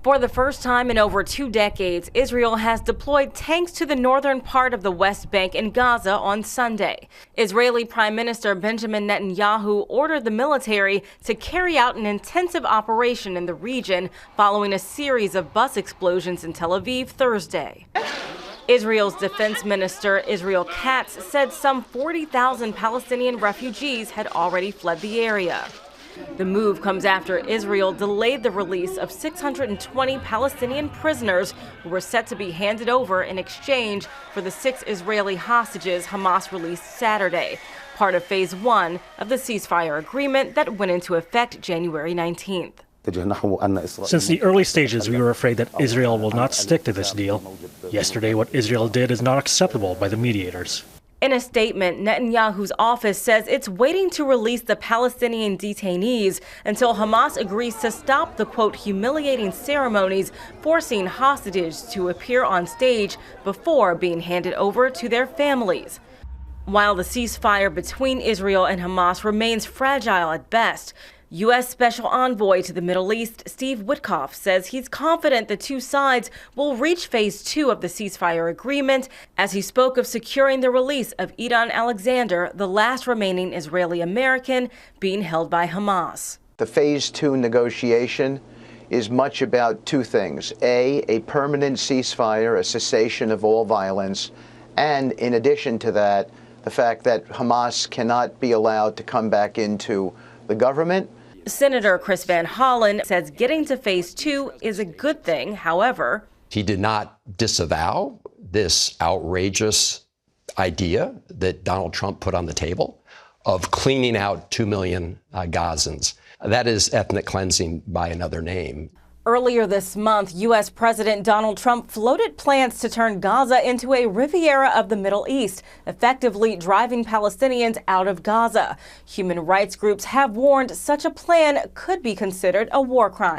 For the first time in over 2 decades, Israel has deployed tanks to the northern part of the West Bank and Gaza on Sunday. Israeli Prime Minister Benjamin Netanyahu ordered the military to carry out an intensive operation in the region following a series of bus explosions in Tel Aviv Thursday. Israel's defense minister Israel Katz said some 40,000 Palestinian refugees had already fled the area. The move comes after Israel delayed the release of 620 Palestinian prisoners who were set to be handed over in exchange for the 6 Israeli hostages Hamas released Saturday, part of Phase 1 of the ceasefire agreement that went into effect January 19th. Since the early stages, we were afraid that Israel will not stick to this deal. Yesterday, what Israel did is not acceptable by the mediators. In a statement, Netanyahu's office says it's waiting to release the Palestinian detainees until Hamas agrees to stop the, quote, humiliating ceremonies forcing hostages to appear on stage before being handed over to their families. While the ceasefire between Israel and Hamas remains fragile at best, U.S. Special Envoy to the Middle East, Steve Witkoff, says he's confident the two sides will reach Phase 2 of the ceasefire agreement as he spoke of securing the release of Idan Alexander, the last remaining Israeli American being held by Hamas. The Phase 2 negotiation is much about two things. A permanent ceasefire, a cessation of all violence, and in addition to that, the fact that Hamas cannot be allowed to come back into the government. Senator Chris Van Hollen says getting to Phase 2 is a good thing. However, he did not disavow this outrageous idea that Donald Trump put on the table of cleaning out 2 million Gazans. That is ethnic cleansing by another name. Earlier this month, U.S. President Donald Trump floated plans to turn Gaza into a Riviera of the Middle East, effectively driving Palestinians out of Gaza. Human rights groups have warned such a plan could be considered a war crime.